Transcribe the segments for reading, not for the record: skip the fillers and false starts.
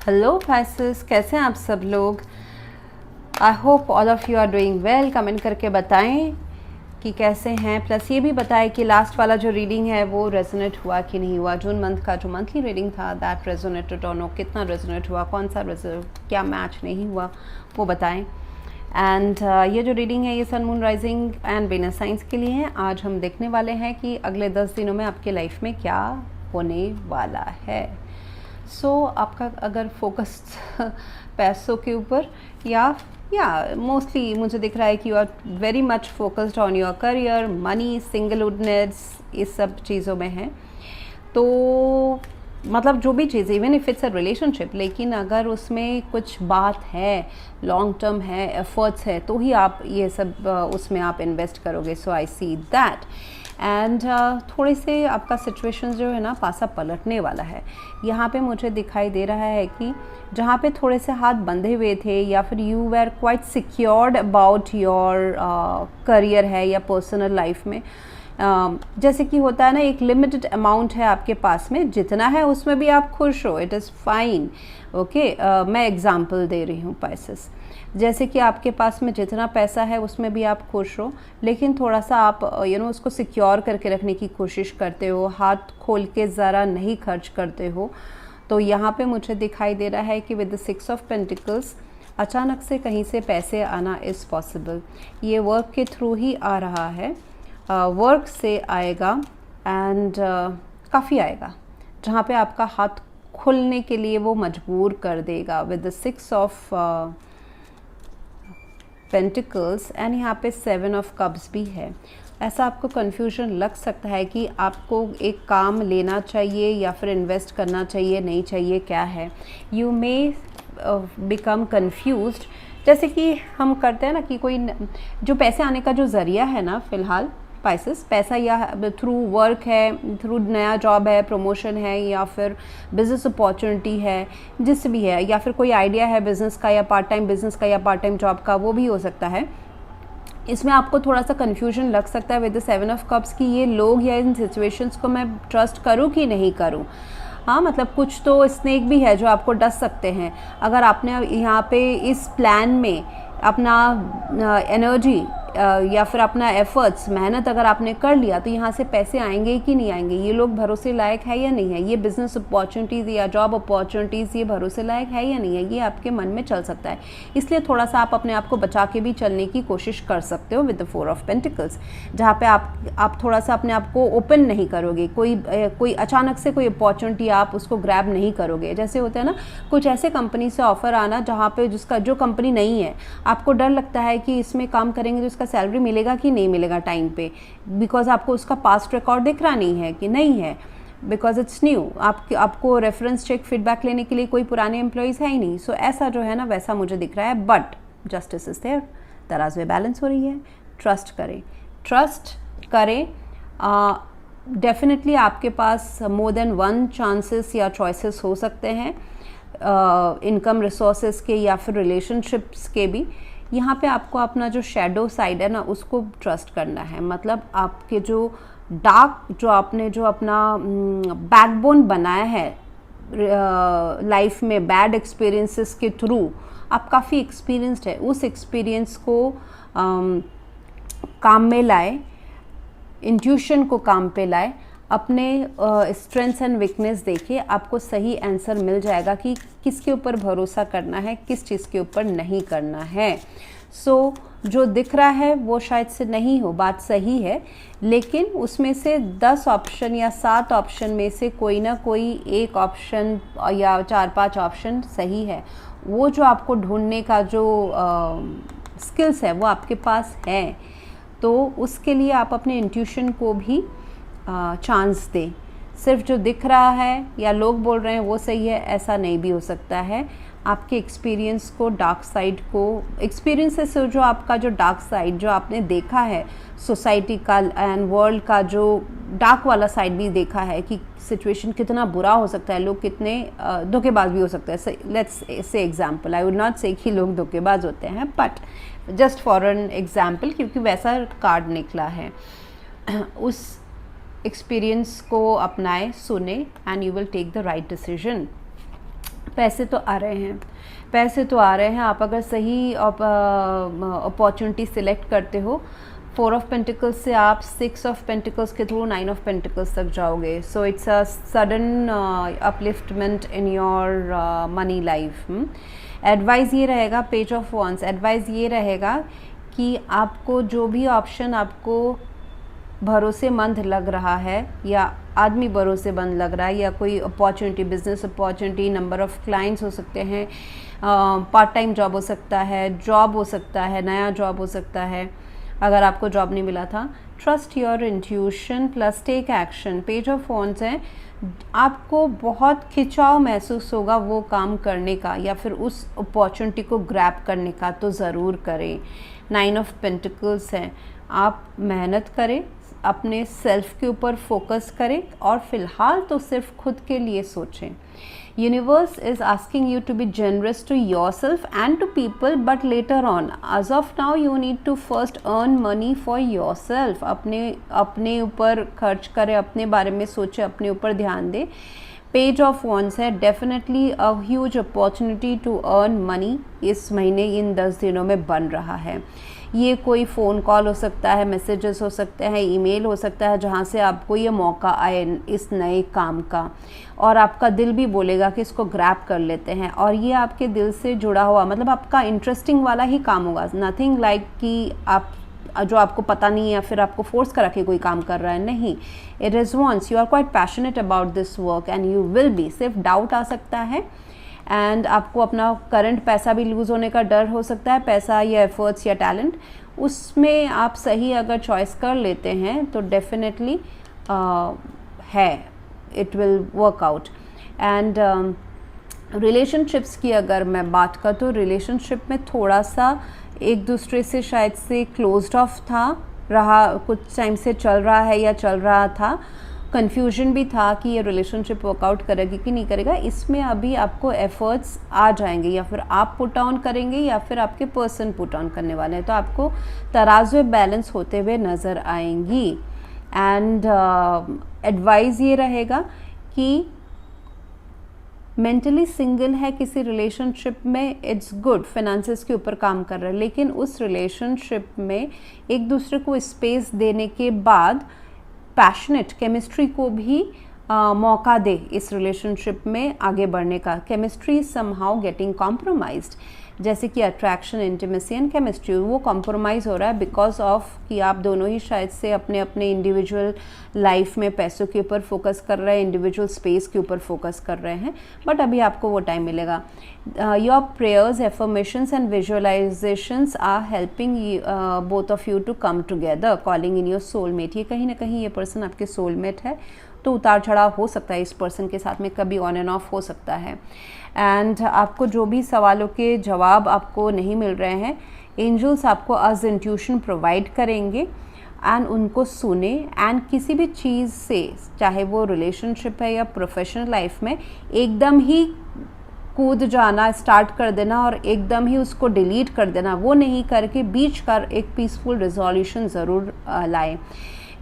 Hello फाइसेस, कैसे हैं आप सब लोग। I hope all of you are doing well. Comment करके बताएं कि कैसे हैं, प्लस ये भी बताएं कि लास्ट वाला जो रीडिंग है वो रेजोनेट हुआ कि नहीं हुआ। जून मंथ का जो मंथली रीडिंग था दैट रेजोनेटेड और नो, कितना रेजोनेट हुआ, कौन सा क्या मैच नहीं हुआ वो बताएं। एंड ये जो रीडिंग है ये sun moon rising and Venus signs के लिए है। आज हम देखने वाले हैं कि अगले 10 दिनों में आपके लाइफ में क्या होने वाला है। आपका अगर फोकस पैसों के ऊपर या मोस्टली मुझे दिख रहा है कि you are very much focused on your career, money, singlehoodness, इस सब चीज़ों में है। तो मतलब जो भी चीज़, even if it's a relationship, लेकिन अगर उसमें कुछ बात है, लॉन्ग टर्म है, एफर्ट्स है, तो ही आप ये सब उसमें आप इन्वेस्ट करोगे। सो आई सी दैट। एंड थोड़े से आपका सिचुएशन जो है ना पासा पलटने वाला है। यहाँ पे मुझे दिखाई दे रहा है कि जहाँ पे थोड़े से हाथ बंधे हुए थे या फिर you were quite secured about your career है या पर्सनल लाइफ में, जैसे कि होता है ना, एक लिमिटेड अमाउंट है आपके पास में, जितना है उसमें भी आप खुश हो, इट इज़ फाइन। ओके, मैं एग्जांपल दे रही हूँ पाइसेस। जैसे कि आपके पास में जितना पैसा है उसमें भी आप खुश हो, लेकिन थोड़ा सा आप उसको सिक्योर करके रखने की कोशिश करते हो, हाथ खोल के ज़रा नहीं खर्च करते हो। तो यहाँ पे मुझे दिखाई दे रहा है कि विद द 6 ऑफ पेंटिकल्स अचानक से कहीं से पैसे आना इज़ पॉसिबल। ये वर्क के थ्रू ही आ रहा है, वर्क से आएगा एंड काफ़ी आएगा, जहाँ पे आपका हाथ खुलने के लिए वो मजबूर कर देगा। With the 6 of pentacles and यहाँ पे 7 ऑफ कप्स भी है। ऐसा आपको कन्फ्यूजन लग सकता है कि आपको एक काम लेना चाहिए या फिर इन्वेस्ट करना चाहिए, नहीं चाहिए, क्या है। You may become confused. जैसे कि हम करते हैं ना कि कोई जो पैसे आने का जो ज़रिया है ना फ़िलहाल पाइसेस, पैसा या थ्रू वर्क है, थ्रू नया जॉब है, प्रमोशन है, या फिर बिज़नेस अपॉर्चुनिटी है, जिस भी है, या फिर कोई आइडिया है बिज़नेस का या पार्ट टाइम बिज़नेस का या पार्ट टाइम जॉब का, वो भी हो सकता है। इसमें आपको थोड़ा सा कन्फ्यूजन लग सकता है विद द 7 ऑफ कप्स कि ये लोग या इन सिचुएशंस को मैं ट्रस्ट करूँ कि नहीं करूँ। हाँ, मतलब कुछ तो स्नेक भी है जो आपको डस सकते हैं। अगर आपने यहाँ पे इस प्लान में अपना एनर्जी या फिर अपना एफर्ट्स, मेहनत अगर आपने कर लिया, तो यहाँ से पैसे आएंगे कि नहीं आएंगे, ये लोग भरोसे लायक है या नहीं है, ये बिज़नेस अपॉर्चुनिटीज़ या जॉब अपॉर्चुनिटीज़ ये भरोसे लायक है या नहीं है, ये आपके मन में चल सकता है। इसलिए थोड़ा सा आप अपने आप को बचा के भी चलने की कोशिश कर सकते हो विद द 4 ऑफ पेंटिकल्स, जहाँ पे आप थोड़ा सा अपने आप को ओपन नहीं करोगे। कोई अचानक से कोई अपॉर्चुनिटी आप उसको ग्रैब नहीं करोगे। जैसे होता है ना, कुछ ऐसे कंपनी से ऑफर आना जहाँ पे जो कंपनी नहीं है, आपको डर लगता है कि इसमें काम करेंगे तो इसका सैलरी मिलेगा कि नहीं मिलेगा टाइम पे, बिकॉज आपको उसका पास्ट रिकॉर्ड दिख रहा नहीं है कि नहीं है, बिकॉज इट्स न्यू। आपको रेफरेंस चेक फीडबैक लेने के लिए कोई पुराने एम्प्लॉयज़ है ही नहीं। सो ऐसा जो है ना वैसा मुझे दिख रहा है। बट जस्टिस इज देयर, तराजू में बैलेंस हो रही है। ट्रस्ट करें। डेफिनेटली आपके पास मोर देन 1 चांसेस या चॉइसेस हो सकते हैं, इनकम रिसोर्सेज के या फिर रिलेशनशिप्स के भी। यहाँ पे आपको अपना जो शैडो साइड है ना उसको ट्रस्ट करना है। मतलब आपके जो डार्क, जो अपना बैकबोन बनाया है लाइफ में बैड एक्सपीरियंसेस के थ्रू, आप काफ़ी एक्सपीरियंस्ड है, उस एक्सपीरियंस को काम में लाए, इंट्यूशन को काम पे लाए, अपने स्ट्रेंथ्स एंड वीकनेस देखिए, आपको सही आंसर मिल जाएगा कि किसके ऊपर भरोसा करना है, किस चीज़ के ऊपर नहीं करना है। जो दिख रहा है वो शायद से नहीं हो, बात सही है, लेकिन उसमें से 10 ऑप्शन या 7 ऑप्शन में से कोई ना कोई एक ऑप्शन या 4-5 ऑप्शन सही है। वो जो आपको ढूंढने का जो स्किल्स है वो आपके पास है, तो उसके लिए आप अपने इंट्यूशन को भी चांस दें। सिर्फ जो दिख रहा है या लोग बोल रहे हैं वो सही है, ऐसा नहीं भी हो सकता है। आपके एक्सपीरियंस को, डार्क साइड को, एक्सपीरियंसेस से जो आपका जो डार्क साइड जो आपने देखा है सोसाइटी का एंड वर्ल्ड का, जो डार्क वाला साइड भी देखा है कि सिचुएशन कितना बुरा हो सकता है, लोग कितने धोखेबाज भी हो सकते हैं। Let's say example, I would not से कि लोग धोखेबाज होते हैं, but just for an example, क्योंकि वैसा कार्ड निकला है। उस एक्सपीरियंस को अपनाएं, सुने, and you will take the right decision. पैसे तो आ रहे हैं, पैसे तो आ रहे हैं। आप अगर सही अपॉर्चुनिटी सिलेक्ट करते हो, 4 ऑफ पेंटिकल्स से आप 6 ऑफ पेंटिकल्स के थ्रू 9 ऑफ पेंटिकल्स तक जाओगे। So it's a sudden upliftment in your money life. Advice ये रहेगा, पेज ऑफ वॉन्ड्स, एडवाइस ये रहेगा कि आपको जो भी ऑप्शन आपको भरोसेमंद लग रहा है या आदमी भरोसेमंद लग रहा है, या कोई opportunity, business opportunity, number of clients हो सकते हैं, पार्ट टाइम जॉब हो सकता है, जॉब हो सकता है, नया जॉब हो सकता है अगर आपको जॉब नहीं मिला था। Trust your intuition plus take action. Page of wands है, आपको बहुत खिंचाव महसूस होगा वो काम करने का या फिर उस अपॉर्चुनिटी को ग्रैब करने का, तो ज़रूर करें। 9 ऑफ पेंटिकल्स है, आप मेहनत करें, अपने सेल्फ के ऊपर फोकस करें और फ़िलहाल तो सिर्फ खुद के लिए सोचें। Universe is asking you to be generous to your self and to people, but later on, as of now you need to first earn money for your self. अपने ऊपर खर्च करें, अपने बारे में सोचें, अपने ऊपर ध्यान दें। पेज ऑफ वॉन्ड्स है, definitely a huge opportunity to earn money इस महीने, इन 10 दिनों में बन रहा है। ये कोई फ़ोन कॉल हो सकता है, मैसेजेस हो सकते हैं, ईमेल हो सकता है, जहाँ से आपको ये मौका आए इस नए काम का, और आपका दिल भी बोलेगा कि इसको ग्रैब कर लेते हैं। और ये आपके दिल से जुड़ा हुआ, मतलब आपका इंटरेस्टिंग वाला ही काम होगा। नथिंग लाइक कि आप जो आपको पता नहीं है या फिर आपको फोर्स करा के कोई काम कर रहा है, नहीं। It is wants you are quite passionate about this work and you will be. सिर्फ डाउट आ सकता है एंड आपको अपना करंट पैसा भी लूज़ होने का डर हो सकता है, पैसा या एफर्ट्स या टैलेंट, उसमें आप सही अगर चॉइस कर लेते हैं तो डेफिनेटली है, it will work out. And relationships की अगर मैं बात करूँ तो रिलेशनशिप में थोड़ा सा एक दूसरे से शायद से क्लोज्ड ऑफ रहा, कुछ टाइम से चल रहा है या चल रहा था, कन्फ्यूजन भी था कि ये रिलेशनशिप वर्कआउट करेगी कि नहीं करेगा। इसमें अभी आपको एफर्ट्स आ जाएंगे, या फिर आप पुट ऑन करेंगे या फिर आपके पर्सन पुट ऑन करने वाले हैं, तो आपको तराजू बैलेंस होते हुए नज़र आएंगी। एंड एडवाइस ये रहेगा कि मेंटली सिंगल है किसी रिलेशनशिप में, इट्स गुड, फाइनेंसेस के ऊपर काम कर रहा है, लेकिन उस रिलेशनशिप में एक दूसरे को स्पेस देने के बाद पैशनेट केमिस्ट्री को भी मौका दे इस रिलेशनशिप में आगे बढ़ने का। केमिस्ट्री समहाउ गेटिंग कॉम्प्रोमाइज्ड, जैसे कि अट्रैक्शन, इंटीमेसी एंड केमिस्ट्री, वो कॉम्प्रोमाइज़ हो रहा है बिकॉज ऑफ कि आप दोनों ही शायद से अपने अपने इंडिविजुअल लाइफ में पैसों के ऊपर फोकस कर रहे हैं, इंडिविजुअल स्पेस के ऊपर फोकस कर रहे हैं, बट अभी आपको वो टाइम मिलेगा। Your prayers, affirmations and visualisations are helping both of you to come together, calling in your soulmate. ये कहीं ना कहीं ये पर्सन आपके सोलमेट है, तो उतार चढ़ाव हो सकता है इस पर्सन के साथ में, कभी ऑन एंड ऑफ हो सकता है। एंड आपको जो भी सवालों के जवाब आपको नहीं मिल रहे हैं, एंजल्स आपको एज इंट्यूशन प्रोवाइड करेंगे एंड उनको सुने। एंड किसी भी चीज़ से, चाहे वो रिलेशनशिप है या प्रोफेशनल लाइफ में, एकदम ही कूद जाना, स्टार्ट कर देना और एकदम ही उसको डिलीट कर देना, वो नहीं करके बीच का एक पीसफुल रिजोल्यूशन ज़रूर लाएं।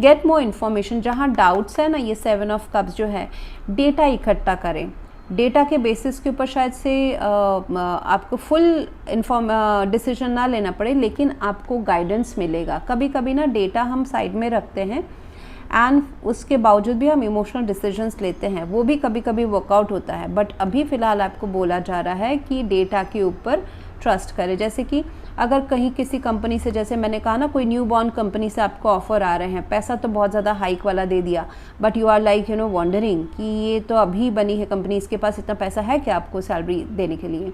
गेट मोर इन्फॉर्मेशन, जहाँ डाउट्स है ना, ये 7 ऑफ कप्स जो है, डेटा इकट्ठा करें। डेटा के बेसिस के ऊपर शायद से आपको फुल डिसीजन ना लेना पड़े, लेकिन आपको गाइडेंस मिलेगा। कभी कभी ना डेटा हम साइड में रखते हैं एंड उसके बावजूद भी हम इमोशनल डिसीजंस लेते हैं, वो भी कभी कभी वर्कआउट होता है। बट अभी फ़िलहाल आपको बोला जा रहा है कि डेटा के ऊपर ट्रस्ट करें। जैसे कि अगर कहीं किसी कंपनी से, जैसे मैंने कहा ना, कोई न्यू बॉर्न कंपनी से आपको ऑफर आ रहे हैं, पैसा तो बहुत ज़्यादा हाइक वाला दे दिया, but you are like wondering कि ये तो अभी बनी है कंपनी, इसके पास इतना पैसा है क्या आपको सैलरी देने के लिए।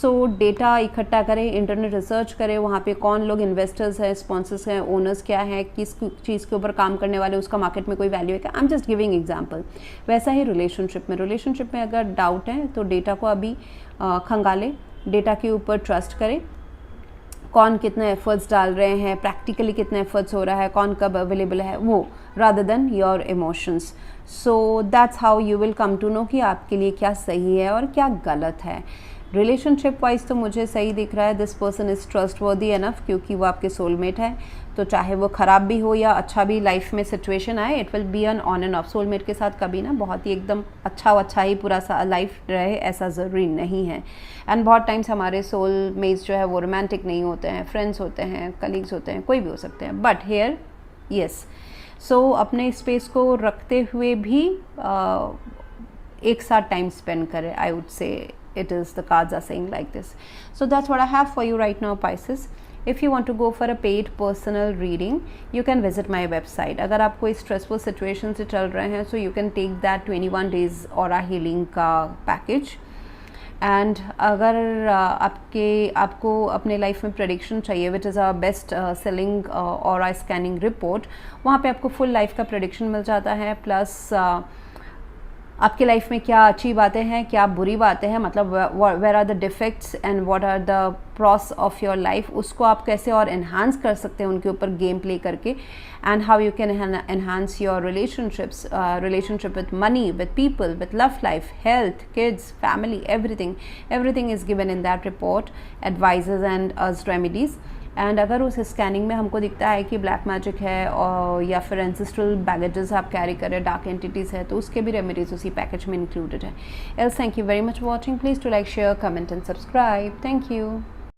सो डेटा इकट्ठा करें, इंटरनेट रिसर्च करें, वहाँ पे कौन लोग इन्वेस्टर्स हैं, स्पॉन्सर्स हैं, ओनर्स क्या हैं, किस चीज़ के ऊपर काम करने वाले, उसका मार्केट में कोई वैल्यू है क्या। I am just giving example. वैसा ही रिलेशनशिप में अगर डाउट है तो डेटा को अभी खंगालें, डेटा के ऊपर ट्रस्ट करें, कौन कितने एफर्ट्स डाल रहे हैं, प्रैक्टिकली कितने एफर्ट्स हो रहा है, कौन कब अवेलेबल है, वो, rather than your emotions. So that's how you will come to know कि आपके लिए क्या सही है और क्या गलत है। रिलेशनशिप वाइज तो मुझे सही दिख रहा है, this person is trustworthy enough, क्योंकि वो आपके सोलमेट है। तो चाहे वो ख़राब भी हो या अच्छा भी लाइफ में सिचुएशन आए, it will be an on and off. Soulmate के साथ कभी ना बहुत ही एकदम अच्छा ही पूरा सा लाइफ रहे ऐसा ज़रूरी नहीं है। एंड बहुत टाइम्स हमारे सोलमेट्स जो है वो रोमांटिक नहीं होते हैं, फ्रेंड्स होते हैं, कलीग्स होते हैं, कोई भी हो सकते हैं, बट हेयर यस। सो अपने स्पेस को रखते हुए भी एक साथ टाइम स्पेंड करें, I would say it is, the cards are saying like this. So that's what I have for you right now, Pisces. If you want to go for a paid personal reading, you can visit my website. अगर आप कोई stressful situation से चल रहे हैं, so you can take that 21 days aura healing का package. And अगर आपको अपने लाइफ में प्रेडिक्शन चाहिए, which is a best selling aura scanning report, वहाँ पे आपको फुल लाइफ का प्रेडिक्शन मिल जाता है, प्लस आपकी लाइफ में क्या अच्छी बातें हैं, क्या बुरी बातें हैं, मतलब where are the defects and what are the pros of your life, उसको आप कैसे और एनहांस कर सकते हैं उनके ऊपर गेम प्ले करके, and how you can enhance your relationship with money, with people, with love life, health, kids, family, everything is given in that report, advises and remedies. And अगर उस स्कैनिंग में हमको दिखता है कि ब्लैक मैजिक है और या फिर एंसेस्ट्रल बैगेजेस आप कैरी करें, डार्क एंटिटीज़ है, तो उसके भी रेमेडीज उसी पैकेज में इंक्लूडेड है। Else thank you very much for watching, please to like, share, comment and subscribe. Thank you.